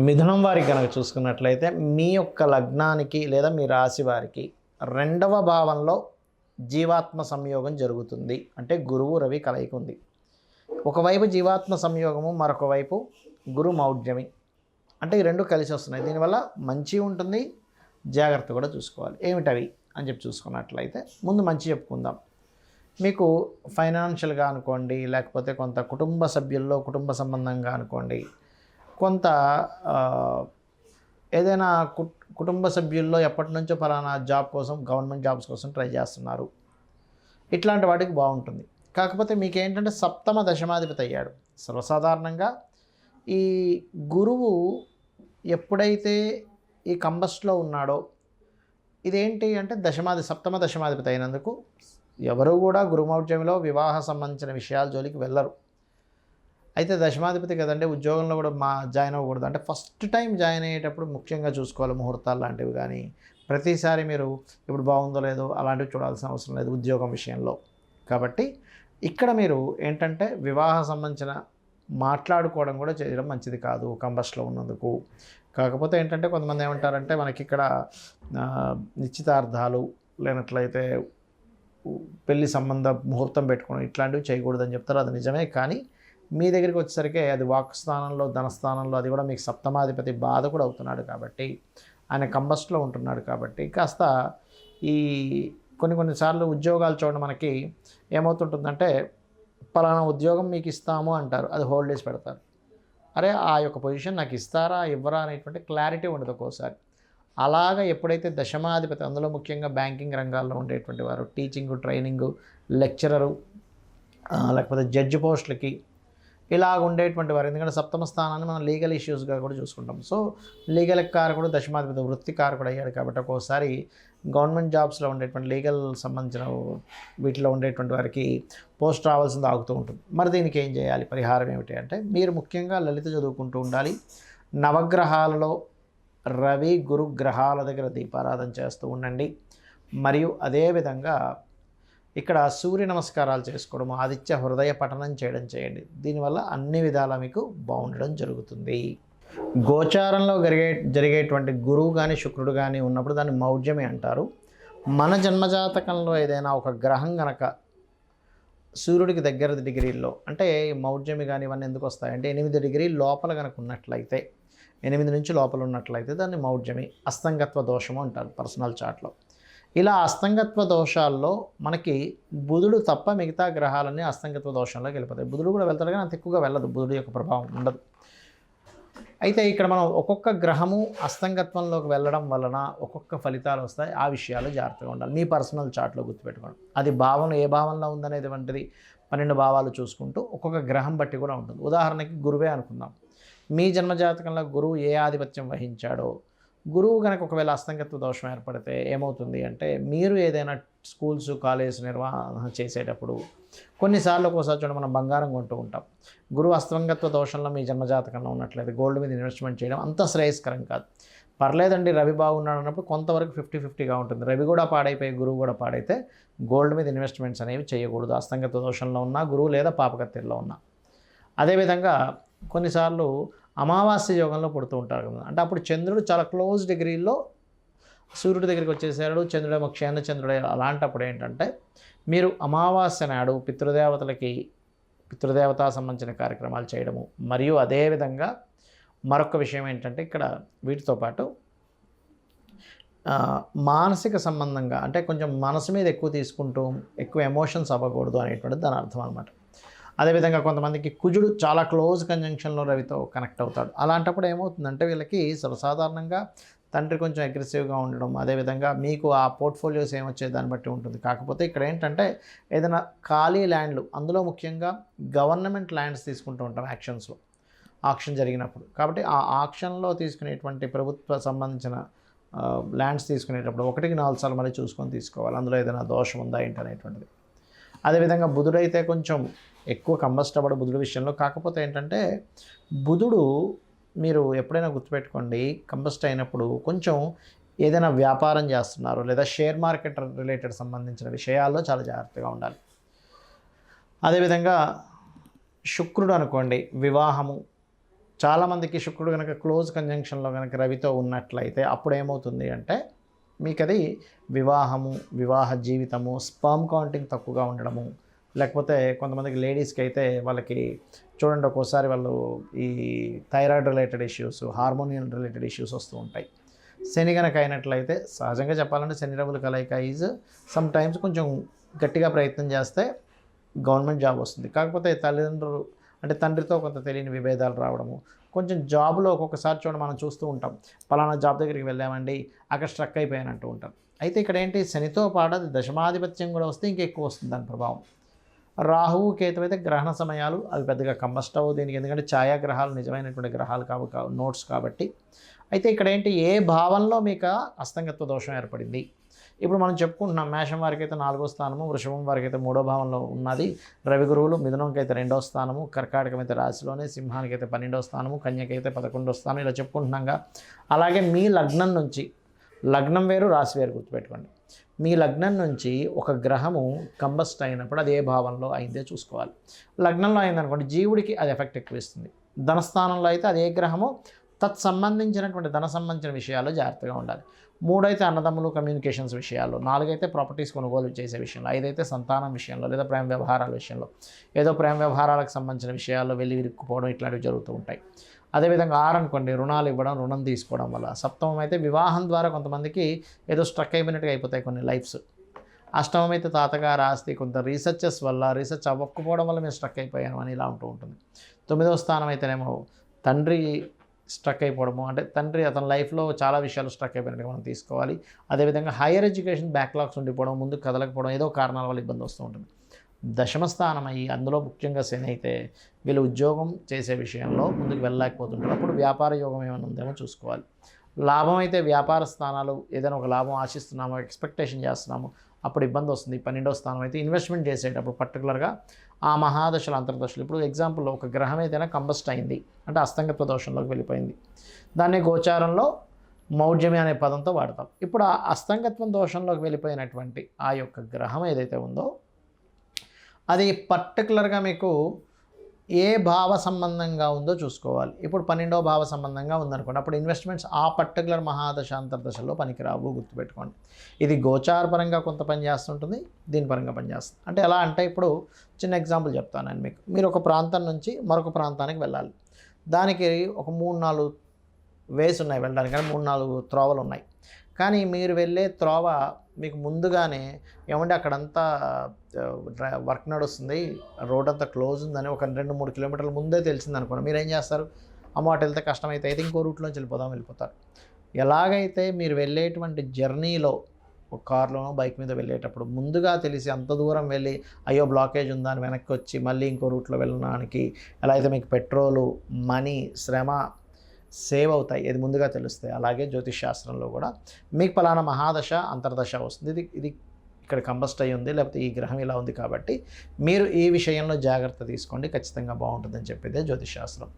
మిథునం వారికి కనుక చూసుకున్నట్లయితే మీ యొక్క లగ్నానికి లేదా మీ రాశి వారికి 2వ భావంలో జీవాత్మ సంయోగం జరుగుతుంది. అంటే గురువు రవి కలయిక ఉంది. ఒకవైపు జీవాత్మ సంయోగము, మరొక వైపు గురు మౌఢ్యమి. అంటే ఈ రెండు కలిసి వస్తున్నాయి. దీనివల్ల మంచి ఉంటుంది, జాగ్రత్త కూడా చూసుకోవాలి. ఏమిటవి అని చెప్పి చూసుకున్నట్లయితే ముందు మంచి చెప్పుకుందాం. మీకు ఫైనాన్షియల్గా అనుకోండి, లేకపోతే కొంత కుటుంబ సభ్యుల్లో కుటుంబ సంబంధంగా అనుకోండి, కొంత ఏదైనా కుటుంబ సభ్యుల్లో ఎప్పటి నుంచో ఫలానా జాబ్ కోసం, గవర్నమెంట్ జాబ్స్ కోసం ట్రై చేస్తున్నారు. ఇట్లాంటి వాటికి బాగుంటుంది. కాకపోతే మీకేంటంటే సప్తమ దశమాధిపతి అయ్యాడు. సర్వసాధారణంగా ఈ గురువు ఎప్పుడైతే ఈ కంబస్ట్లో ఉన్నాడో, ఇదేంటి అంటే సప్తమ దశమాధిపతి అయినందుకు ఎవరు కూడా గురుమౌఢ్యంలో వివాహ సంబంధించిన విషయాల జోలికి వెళ్ళరు. అయితే దశమాధిపతి కదంటే ఉద్యోగంలో కూడా జాయిన్ అవ్వకూడదు. అంటే ఫస్ట్ టైం జాయిన్ అయ్యేటప్పుడు ముఖ్యంగా చూసుకోవాలి. ముహూర్తాలు లాంటివి కానీ ప్రతిసారి మీరు ఇప్పుడు బాగుందో లేదో అలాంటివి చూడాల్సిన అవసరం లేదు ఉద్యోగం విషయంలో. కాబట్టి ఇక్కడ మీరు ఏంటంటే వివాహ సంబంధించిన మాట్లాడుకోవడం కూడా చేయడం మంచిది కాదు కంబస్ట్లో ఉన్నందుకు. కాకపోతే ఏంటంటే కొంతమంది ఏమంటారంటే మనకి ఇక్కడ నిశ్చితార్థాలు లేనట్లయితే పెళ్లి సంబంధ ముహూర్తం పెట్టుకోవడం ఇట్లాంటివి చేయకూడదని చెప్తారు. అది నిజమే. కానీ మీ దగ్గరికి వచ్చేసరికి అది వాక్ స్థానంలో, ధనస్థానంలో, అది కూడా మీకు సప్తమాధిపతి బాధ కూడా అవుతున్నాడు కాబట్టి, ఆయన కంబస్ట్లో ఉంటున్నాడు కాబట్టి కాస్త ఈ కొన్నిసార్లు ఉద్యోగాలు చూడండి మనకి ఏమవుతుంటుందంటే పలానా ఉద్యోగం మీకు ఇస్తాము అంటారు, అది హోల్డేస్ పెడతారు. అరే ఆ యొక్క పొజిషన్ నాకు ఇస్తారా ఇవ్వరా అనేటువంటి క్లారిటీ ఉండదు ఒక్కోసారి. అలాగా ఎప్పుడైతే దశమాధిపతి, అందులో ముఖ్యంగా బ్యాంకింగ్ రంగాల్లో ఉండేటువంటి వారు, టీచింగు, ట్రైనింగు, లెక్చరరు, లేకపోతే జడ్జి పోస్టులకి ఇలాగ ఉండేటువంటి వారు, ఎందుకంటే సప్తమ స్థానాన్ని మనం లీగల్ ఇష్యూస్గా కూడా చూసుకుంటాం. సో లీగల్ కారకుడు దశమాధిపతి వృత్తి కారకుడు అయ్యాడు కాబట్టి ఒక్కోసారి గవర్నమెంట్ జాబ్స్లో ఉండేటువంటి లీగల్ సంబంధించిన వీటిలో ఉండేటువంటి వారికి పోస్ట్ రావాల్సింది ఆగుతూ ఉంటుంది. మరి దీనికి ఏం చేయాలి, పరిహారం ఏమిటి అంటే మీరు ముఖ్యంగా లలిత చదువుకుంటూ ఉండాలి. నవగ్రహాలలో రవి గురు గ్రహాల దగ్గర దీపారాధన చేస్తూ ఉండండి. మరియు అదేవిధంగా ఇక్కడ సూర్య నమస్కారాలు చేసుకోవడం, ఆదిత్య హృదయ పఠనం చేయడం చేయండి. దీనివల్ల అన్ని విధాలా మీకు బాగుండడం జరుగుతుంది. గోచారంలో జరిగేటువంటి గురువు కానీ శుక్రుడు కానీ ఉన్నప్పుడు దాన్ని మౌఢ్యమి అంటారు. మన జన్మజాతకంలో ఏదైనా ఒక గ్రహం గనక సూర్యుడికి దగ్గర డిగ్రీల్లో, అంటే మౌఢ్యమి కానీ ఇవన్నీ ఎందుకు వస్తాయంటే 8 డిగ్రీల లోపల కనుక ఉన్నట్లయితే, 8 నుంచి లోపల ఉన్నట్లయితే దాన్ని మౌఢ్యమి, అస్తంగత్వ దోషము అంటారు పర్సనల్ చార్ట్లో. ఇలా అస్తంగత్వ దోషాల్లో మనకి బుధుడు తప్ప మిగతా గ్రహాలన్నీ అస్తంగత్వ దోషంలోకి వెళ్ళిపోతాయి. బుధుడు కూడా వెళ్తాడు కానీ అంత ఎక్కువగా వెళ్ళదు, బుధుడు యొక్క ప్రభావం ఉండదు. అయితే ఇక్కడ మనం ఒక్కొక్క గ్రహము అస్తంగత్వంలోకి వెళ్ళడం వలన ఒక్కొక్క ఫలితాలు వస్తాయి. ఆ విషయాలు జాగ్రత్తగా ఉండాలి. మీ పర్సనల్ చార్ట్లో గుర్తుపెట్టుకోండి. అది భావం ఏ భావంలో ఉందనేది వంటిది 12 భావాలు చూసుకుంటూ ఒక్కొక్క గ్రహం బట్టి కూడా ఉంటుంది. ఉదాహరణకి గురువే అనుకుందాం. మీ జన్మజాతకంలో గురువు ఏ ఆధిపత్యం వహించాడో, గురువు కనుక ఒకవేళ అస్తంగత్వ దోషం ఏర్పడితే ఏమవుతుంది అంటే మీరు ఏదైనా స్కూల్స్, కాలేజ్ నిర్వహణ చేసేటప్పుడు కొన్నిసార్లు ఒక్కోసారి చూడండి మనం బంగారం కొంటూ ఉంటాం. గురువు అస్తంగత్వ దోషంలో మీ జన్మజాతకంలో ఉన్నట్లయితే గోల్డ్ మీద ఇన్వెస్ట్మెంట్ చేయడం అంత శ్రేయస్కరం కాదు. పర్లేదండి రవి బాగున్నాడు అన్నప్పుడు కొంతవరకు 50-50గా ఉంటుంది. రవి కూడా పాడైపోయి గురువు కూడా పాడైతే గోల్డ్ మీద ఇన్వెస్ట్మెంట్స్ అనేవి చేయకూడదు, అస్తంగత్వ దోషంలో ఉన్న గురువు లేదా పాపకత్తిలో ఉన్న. అదేవిధంగా కొన్నిసార్లు అమావాస్య యోగంలో పుడుతూ ఉంటారు కదా, అంటే అప్పుడు చంద్రుడు చాలా క్లోజ్ డిగ్రీల్లో సూర్యుడి దగ్గరికి వచ్చేసాడు, చంద్రుడేమో క్షేణ చంద్రుడే. అలాంటప్పుడు ఏంటంటే మీరు అమావాస్య నాడు పితృదేవతా సంబంధించిన కార్యక్రమాలు చేయడము, మరియు అదేవిధంగా మరొక విషయం ఏంటంటే ఇక్కడ వీటితో పాటు మానసిక సంబంధంగా, అంటే కొంచెం మనసు మీద ఎక్కువ తీసుకుంటూ ఎక్కువ ఎమోషన్స్ అవ్వకూడదు అనేటువంటిది దాని అర్థం అనమాట. అదేవిధంగా కొంతమందికి కుజుడు చాలా క్లోజ్ కంజంక్షన్లో రవితో కనెక్ట్ అవుతాడు. అలాంటప్పుడు ఏమవుతుందంటే వీళ్ళకి సర్వసాధారణంగా తండ్రి కొంచెం అగ్రెసివ్గా ఉండడం, అదేవిధంగా మీకు ఆ పోర్ట్ఫోలియోస్ ఏమొచ్చే దాన్ని బట్టి ఉంటుంది. కాకపోతే ఇక్కడ ఏంటంటే ఏదైనా ఖాళీ ల్యాండ్లు, అందులో ముఖ్యంగా గవర్నమెంట్ ల్యాండ్స్ తీసుకుంటూ ఉంటాం యాక్షన్స్లో, ఆక్షన్ జరిగినప్పుడు. కాబట్టి ఆ ఆక్షన్లో తీసుకునేటువంటి ప్రభుత్వ సంబంధించిన ల్యాండ్స్ తీసుకునేటప్పుడు 1-4 సార్లు మళ్ళీ చూసుకొని తీసుకోవాలి, అందులో ఏదైనా దోషం ఉందా ఏంటి అనేటువంటిది. అదేవిధంగా బుధుడైతే కొంచెం ఎక్కువ కంబస్ట్ అవ్వడు బుధుడు విషయంలో. కాకపోతే ఏంటంటే బుధుడు మీరు ఎప్పుడైనా గుర్తుపెట్టుకోండి, కంబస్ట్ అయినప్పుడు కొంచెం ఏదైనా వ్యాపారం చేస్తున్నారు లేదా షేర్ మార్కెట్ రిలేటెడ్ సంబంధించిన విషయాల్లో చాలా జాగ్రత్తగా ఉండాలి. అదేవిధంగా శుక్రుడు అనుకోండి, వివాహము, చాలామందికి శుక్రుడు కనుక క్లోజ్ కంజంక్షన్లో కనుక రవితో ఉన్నట్లయితే అప్పుడు ఏమవుతుంది అంటే మీకు అది వివాహము, వివాహ జీవితము, స్పర్మ్ కౌంటింగ్ తక్కువగా ఉండడము, లేకపోతే కొంతమందికి లేడీస్కి అయితే వాళ్ళకి చూడండి ఒక్కోసారి వాళ్ళు ఈ thyroid related issues, హార్మోనియల్ related issues వస్తూ ఉంటాయి. శని కనుక అయినట్లయితే సహజంగా చెప్పాలంటే శని రవుల కలయిక ఈజ్ సమ్ టైమ్స్ కొంచెం గట్టిగా ప్రయత్నం చేస్తే గవర్నమెంట్ జాబ్ వస్తుంది. కాకపోతే తల్లిదండ్రులు అంటే తండ్రితో కొంత తెలియని విభేదాలు రావడము, కొంచెం జాబ్లో ఒక్కొక్కసారి చూడండి మనం చూస్తూ ఉంటాం, పలానా జాబ్ దగ్గరికి వెళ్ళామండి అక్కడ స్ట్రక్ అయిపోయాను అంటూ ఉంటాం. అయితే ఇక్కడ ఏంటి శనితో పాటు అది దశమాధిపత్యం కూడా వస్తే ఇంకెక్కువ వస్తుంది దాని ప్రభావం. రాహువు కేతు అయితే గ్రహణ సమయాలు అవి పెద్దగా కంబస్ట్ అవ్వవు దీనికి, ఎందుకంటే ఛాయాగ్రహాలు నిజమైనటువంటి గ్రహాలు కావు నోట్స్ కాబట్టి. అయితే ఇక్కడ ఏంటి ఏ భావంలో మీకు అస్తంగత్వ దోషం ఏర్పడింది. ఇప్పుడు మనం చెప్పుకుంటున్నాం మేషం వారికి అయితే 4వ స్థానము, వృషభం వారికి అయితే 3వ భావంలో ఉన్నది, రవి గురువులు, మిథునంకి అయితే 2వ స్థానము, కర్కాటకం అయితే రాశిలోనే, సింహానికి అయితే 12వ స్థానము, కన్యకి అయితే 11వ స్థానం, ఇలా చెప్పుకుంటున్నాగా. అలాగే మీ లగ్నం నుంచి, లగ్నం వేరు రాశి వేరు గుర్తుపెట్టుకోండి, మీ లగ్నం నుంచి ఒక గ్రహము కంబస్ట్ అయినప్పుడు అది ఏ భావంలో అయిందే చూసుకోవాలి. లగ్నంలో అయిందనుకోండి జీవుడికి అది ఎఫెక్ట్ ఎక్కువ ఇస్తుంది. ధనస్థానంలో అయితే అది ఏ గ్రహమో తత్సంబంధించినటువంటి ధన సంబంధించిన విషయాల్లో జాగ్రత్తగా ఉండాలి. 3 అయితే అన్నదమ్ములు కమ్యూనికేషన్స్ విషయాల్లో, 4 అయితే ప్రాపర్టీస్ కొనుగోలు చేసే విషయంలో, 5 అయితే సంతానం విషయంలో లేదా ప్రేమ వ్యవహారాల విషయంలో, ఏదో ప్రేమ వ్యవహారాలకు సంబంధించిన విషయాల్లో వెళ్ళి విరుక్కుపోవడం ఇట్లాంటివి జరుగుతూ ఉంటాయి. అదేవిధంగా 6 అనుకోండి రుణాలు ఇవ్వడం, రుణం తీసుకోవడం వల్ల. సప్తమం అయితే వివాహం ద్వారా కొంతమందికి ఏదో స్ట్రక్ అయిపోయినట్టుగా అయిపోతాయి కొన్ని లైఫ్స్. అష్టమం అయితే తాతగారు ఆస్తి కొంత రీసెర్చెస్ వల్ల రీసెర్చ్ అవ్వకపోవడం వల్ల మేము స్ట్రక్ అయిపోయాను అని ఇలా ఉంటూ ఉంటుంది. 9వ స్థానం అయితేనేమో తండ్రి స్ట్రక్ అయిపోవడము, అంటే తండ్రి అతని లైఫ్లో చాలా విషయాలు స్ట్రక్ అయిపోయినట్టుగా మనం తీసుకోవాలి. అదేవిధంగా హైయర్ ఎడ్యుకేషన్ బ్యాక్లాగ్స్ ఉండిపోవడం, ముందుకు కదలకపోవడం, ఏదో కారణాల వల్ల ఇబ్బంది వస్తూ ఉంటుంది. దశమ స్థానం అయ్యి అందులో ముఖ్యంగా శని అయితే వీళ్ళు ఉద్యోగం చేసే విషయంలో ముందుకు వెళ్ళలేకపోతుంటారు. అప్పుడు వ్యాపార యోగం ఏమైనా ఉందేమో చూసుకోవాలి. లాభం అయితే వ్యాపార స్థానాలు ఏదైనా ఒక లాభం ఆశిస్తున్నామో ఎక్స్పెక్టేషన్ చేస్తున్నామో అప్పుడు ఇబ్బంది వస్తుంది. 12వ స్థానం అయితే ఇన్వెస్ట్మెంట్ చేసేటప్పుడు పర్టికులర్గా ఆ మహాదశలు అంతర్దశలు, ఇప్పుడు ఎగ్జాంపుల్ ఒక గ్రహం ఏదైనా కంబస్ట్ అయింది అంటే అస్తంగత్వ దోషంలోకి వెళ్ళిపోయింది, దాన్ని గోచారంలో మౌఢ్యమి అనే పదంతో వాడతాం. ఇప్పుడు ఆ అస్తంగత్వం దోషంలోకి వెళ్ళిపోయినటువంటి ఆ యొక్క గ్రహం ఏదైతే ఉందో అది పర్టికులర్గా మీకు ఏ భావ సంబంధంగా ఉందో చూసుకోవాలి. ఇప్పుడు 12వ భావ సంబంధంగా ఉందనుకోండి, అప్పుడు ఇన్వెస్ట్మెంట్స్ ఆ పర్టికులర్ మహాదశ అంతర్దశలో పనికిరావు, గుర్తుపెట్టుకోండి. ఇది గోచారపరంగా కొంత పని చేస్తుంటుంది, దీని పరంగా పనిచేస్తుంది. అంటే ఎలా అంటే ఇప్పుడు చిన్న ఎగ్జాంపుల్ చెప్తాను నేను మీకు. మీరు ఒక ప్రాంతం నుంచి మరొక ప్రాంతానికి వెళ్ళాలి, దానికి ఒక 3-4 వేస్ ఉన్నాయి వెళ్ళడానికి, కానీ 3-4 త్రోవలు ఉన్నాయి. కానీ మీరు వెళ్ళే త్రోవ మీకు ముందుగానే ఏమంటే అక్కడంతా వర్క్ నడుస్తుంది, రోడ్ అంతా క్లోజ్ ఉందని ఒక 2-3 కిలోమీటర్ల ముందే తెలిసింది అనుకోండి, మీరు ఏం చేస్తారు, అమ్మ అటు వెళ్తే కష్టమైతే అయితే ఇంకో రూట్లోంచి వెళ్ళిపోతారు. ఎలాగైతే మీరు వెళ్ళేటువంటి జర్నీలో ఒక కార్లోనో బైక్ మీద వెళ్ళేటప్పుడు ముందుగా తెలిసి అంత దూరం వెళ్ళి అయ్యో బ్లాకేజ్ ఉందా అని వెనక్కి వచ్చి మళ్ళీ ఇంకో రూట్లో వెళ్ళడానికి ఎలా అయితే మీకు పెట్రోలు, మనీ, శ్రమ సేవ్ అవుతాయి, ఇది ముందుగా తెలుస్తాయి. అలాగే జ్యోతిష్ శాస్త్రంలో కూడా మీకు పలానా మహాదశ అంతర్దశ వస్తుంది, ఇది ఇక్కడ కంబస్ట్ అయ్యి ఉంది, లేకపోతే ఈ గ్రహం ఇలా ఉంది, కాబట్టి మీరు ఈ విషయంలో జాగ్రత్త తీసుకోండి, ఖచ్చితంగా బాగుంటుందని చెప్పేదే జ్యోతిష్ శాస్త్రం.